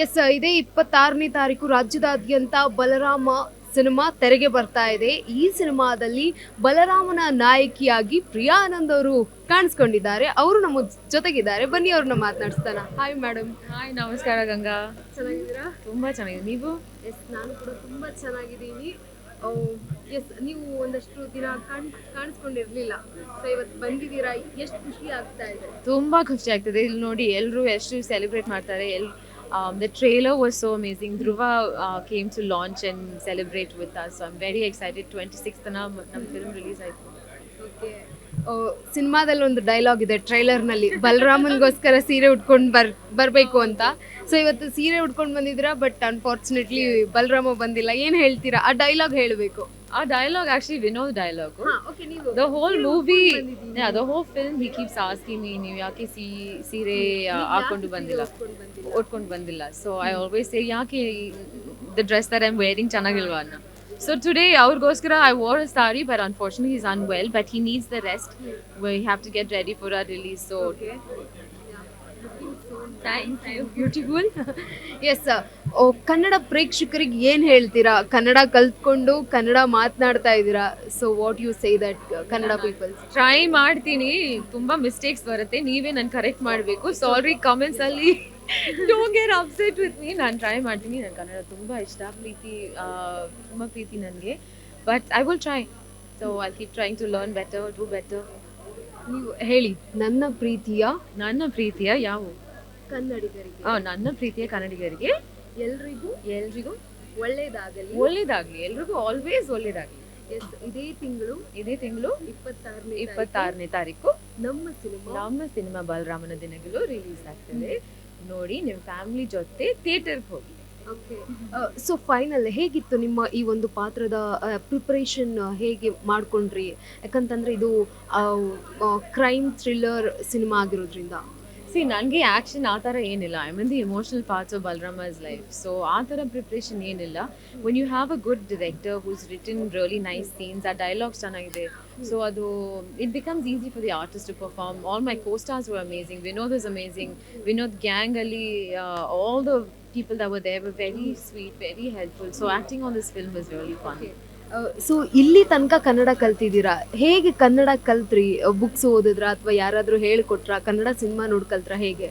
S, ಇದೇ 26ನೇ ತಾರೀಕು ರಾಜ್ಯದಾದ್ಯಂತ ಬಲರಾಮ ಸಿನಿಮಾ ತೆರೆಗೆ ಬರ್ತಾ ಇದೆ. ಈ ಸಿನಿಮಾದಲ್ಲಿ ಬಲರಾಮನ ನಾಯಕಿಯಾಗಿ ಪ್ರಿಯಾ ಆನಂದ್ ಅವರು ಕಾಣಿಸ್ಕೊಂಡಿದ್ದಾರೆ. ಅವರು ನಮ್ಮ ಜೊತೆಗಿದ್ದಾರೆ, ಬನ್ನಿ ಅವ್ರನ್ನ ಮಾತನಾಡಿಸ್ತಾನ. Hi madam. ಹಾಯ್, ನಮಸ್ಕಾರ ಗಂಗಾ. ಚೆನ್ನಾಗಿದ್ದೀರಾ? ತುಂಬಾ ಚೆನ್ನಾಗಿದೆ. ನೀವು? ಎಸ್, ನಾನು ಕೂಡ ತುಂಬಾ ಚೆನ್ನಾಗಿದ್ದೀನಿ. ಎಸ್, ನೀವು ಒಂದಷ್ಟು ದಿನ ಕಾಣಿಸ್ಕೊಂಡಿರ್ಲಿಲ್ಲ, ಸೊ ಇವತ್ತು ಬಂದಿದ್ದೀರಾ. ಎಷ್ಟು ಖುಷಿ ಆಗ್ತಾ ಇದೆ? ತುಂಬಾ ಖುಷಿ ಆಗ್ತದೆ. ಇಲ್ಲಿ ನೋಡಿ, ಎಲ್ಲರೂ ಎಷ್ಟು ಸೆಲೆಬ್ರೇಟ್ ಮಾಡ್ತಾರೆ. The trailer was so amazing. Dhruva came to launch and celebrate with us. So I'm very excited. 26th ನಮ್ಮ film release ಆಯ್ತು. ಓಕೆ, ಸಿನಿಮಾದಲ್ಲಿ ಒಂದು ಡೈಲಾಗ್ ಇದೆ ಟ್ರೈಲರ್ನಲ್ಲಿ, ಬಲರಾಮನ್ಗೋಸ್ಕರ ಸೀರೆ ಉಟ್ಕೊಂಡು ಬರಬೇಕು ಅಂತ. ಸೊ ಇವತ್ತು ಸೀರೆ ಉಟ್ಕೊಂಡು ಬಂದಿದ್ದೀರಾ, ಬಟ್ ಅನ್ಫಾರ್ಚುನೇಟ್ಲಿ ಬಲರಾಮ ಬಂದಿಲ್ಲ. ಏನು ಹೇಳ್ತೀರಾ? ಆ ಡೈಲಾಗ್ ಹೇಳಬೇಕು. ಆ dialogue actually Vinod dialogue. Okay, ನೀವು The whole movie, yeah, the whole film he keeps asking me, ನೀವು ಯಾಕೆ ಸೀರೆ ಹಾಕೊಂಡು ಬಂದಿಲ್ಲ, ಉಟ್ಕೊಂಡು ಬಂದಿಲ್ಲ. So I always say, ಯಾಕೆ the dress that I'm wearing ಚೆನ್ನಾಗಿಲ್ವಾ ಅನ್ನ. So today ಅವ್ರಿಗೋಸ್ಕರ I wore a sari, but unfortunately he's unwell, but he needs the rest. We have to get ready for our release. So okay. Thank you. Beautiful. Yes, Kannada ಪ್ರೇಕ್ಷಕರಿಗೆ ಏನು ಹೇಳ್ತೀರಾ? ಕನ್ನಡ ಕಲ್ತ್ಕೊಂಡು ಕನ್ನಡ ಮಾತನಾಡ್ತಾ ಇದ್ದೀರಾ. So what you say that Kannada peoples? Try ಮಾಡ್ತೀನಿ, ತುಂಬಾ mistakes ಬರುತ್ತೆ, ನೀವೇ ನಾನು ಕರೆಕ್ಟ್ ಮಾಡಬೇಕು. ಸಾರಿ ಕಮೆಂಟ್ಸ್ ಅಲ್ಲಿ don't get upset with me. ನಾನು ಟ್ರೈ ಮಾಡ್ತೀನಿ. ನನ್ನ ಕನ್ನಡ ತುಂಬ ಇಷ್ಟ, ತುಂಬ ಪ್ರೀತಿ ನನಗೆ. But I will try. So I keep trying to learn better, do better. ನೀವು ಹೇಳಿ, ನನ್ನ ಪ್ರೀತಿಯ ಯಾವ ಕನ್ನಡಿಗರಿಗೆ, ನನ್ನ ಪ್ರೀತಿಯ ಕನ್ನಡಿಗರಿಗೆ ಎಲ್ರಿಗೂ ಒಳ್ಳೇದಾಗಲಿ, ಎಲ್ರಿಗೂ ಆಲ್ವೇಸ್ ಒಳ್ಳೇದಾಗಲಿ. ಎಸ್, ಇದೇ ತಿಂಗಳು 26ನೇ ತಾರೀಕು ನಮ್ಮ ಸಿನಿಮಾ ಬಲರಾಮನ ದಿನಗಳು ರಿಲೀಸ್ ಆಗ್ತದೆ. ನೋಡಿ, ನಿಮ್ಮ ಫ್ಯಾಮಿಲಿ ಜೊತೆ ಥಿಯೇಟರ್ಗೆ ಹೋಗಿ. ಓಕೆ, ಸೊ ಫೈನಲ್ ಹೇಗಿತ್ತು ನಿಮ್ಮ ಈ ಒಂದು ಪಾತ್ರದ ಪ್ರಿಪರೇಷನ್? ಹೇಗೆ ಮಾಡ್ಕೊಂಡ್ರಿ? ಯಾಕಂತಂದ್ರೆ ಇದು ಕ್ರೈಮ್ ಥ್ರಿಲ್ಲರ್ ಸಿನಿಮಾ ಆಗಿರೋದ್ರಿಂದ. ನನಗೆ ಆ್ಯಕ್ಷನ್ ಆ ಥರ ಏನಿಲ್ಲ. I mean the emotional parts of Balarama's life. So ಆ ಥರ ಪ್ರಿಪ್ರೇಷನ್ ಏನಿಲ್ಲ. When you have a good director whose written really nice scenes, ಆ ಡೈಲಾಗ್ಸ್ ಚೆನ್ನಾಗಿದೆ. ಸೊ ಅದು it becomes easy for the artist to perform. All my co stars were amazing. Vinod is amazing. Vinod ಗ್ಯಾಂಗಲ್ಲಿ all the people that were there were very sweet, very helpful. So acting on this film was really fun. So ಇಲ್ಲಿ ತನಕ ಕನ್ನಡ ಕಲ್ತಿದ್ದೀರಾ. ಹೇಗೆ Kannada ಕಲ್ತ್ರಿ? Books ಓದಿದ್ರ ಅಥವಾ ಯಾರಾದರೂ ಹೇಳಿಕೊಟ್ರ? Kannada cinema ನೋಡಿ ಕಲ್ತ್ರ? ಹೇಗೆ?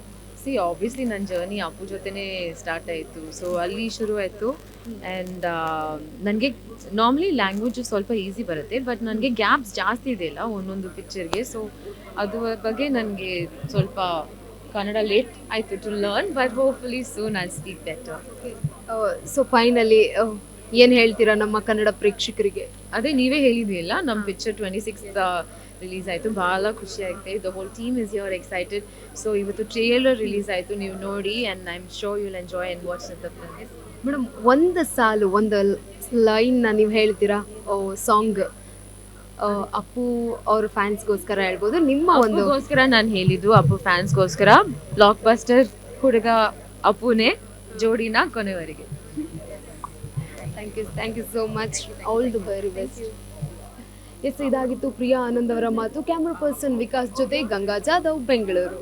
Obviously ನನ್ನ journey Appu ಜೊತೆನೇ ಸ್ಟಾರ್ಟ್ ಆಯಿತು. ಸೊ ಅಲ್ಲಿ ಶುರು ಆಯಿತು. ಆ್ಯಂಡ್ ನನಗೆ ನಾರ್ಮಲಿ ಲ್ಯಾಂಗ್ವೇಜ್ ಸ್ವಲ್ಪ ಈಸಿ ಬರುತ್ತೆ, ಬಟ್ ನನಗೆ ಗ್ಯಾಪ್ಸ್ ಜಾಸ್ತಿ ಇದೆಯಲ್ಲ ಒಂದೊಂದು ಪಿಕ್ಚರ್ಗೆ. ಸೊ ಅದ್ರ ಬಗ್ಗೆ ನನಗೆ ಸ್ವಲ್ಪ ಕನ್ನಡ ಲೇಟ್ ಆಯಿತು to learn, but hopefully soon I speak better. So finally ಏನು ಹೇಳ್ತೀರಾ ನಮ್ಮ ಕನ್ನಡ ಪ್ರೇಕ್ಷಕರಿಗೆ? ಅದೇ ನೀವೇ ಹೇಳಿದೆಯಲ್ಲ, ನಮ್ಮ ಪಿಕ್ಚರ್ 26th ರಿಲೀಸ್ ಆಯಿತು. ಭಾಳ ಖುಷಿ ಆಗುತ್ತೆ. The whole team is your excited. So ಇವತ್ತು ಟ್ರೇಲರ್ ರಿಲೀಸ್ ಆಯಿತು, ನೀವು ನೋಡಿ, and I am sure you will enjoy and watch the film. Madam, ಒಂದು ಲೈನ್ನ ನೀವು ಹೇಳ್ತೀರಾ? ಸಾಂಗ್ ಅಪ್ಪು ಅವ್ರ ಫ್ಯಾನ್ಸ್ಗೋಸ್ಕರ ಹೇಳ್ಬೋದು. ನಿಮ್ಮ ಒಂದೋಸ್ಕರ ನಾನು ಹೇಳಿದ್ದು, ಅಪ್ಪು ಫ್ಯಾನ್ಸ್ಗೋಸ್ಕರ ಬ್ಲಾಕ್ ಬಸ್ಟರ್ ಹುಡುಗ ಅಪ್ಪುನೇ, ಜೋಡಿನ ಕೊನೆವರೆಗೆ. Thank you so much. All the very best. Yes, ಇದಾಗಿತ್ತು ಪ್ರಿಯಾ ಆನಂದ್ ಅವರ ಮಾತು. ಕ್ಯಾಮ್ರಾ ಪರ್ಸನ್ ವಿಕಾಸ್ ಜೊತೆ ಗಂಗಾ ಜಾಧವ್, ಬೆಂಗಳೂರು.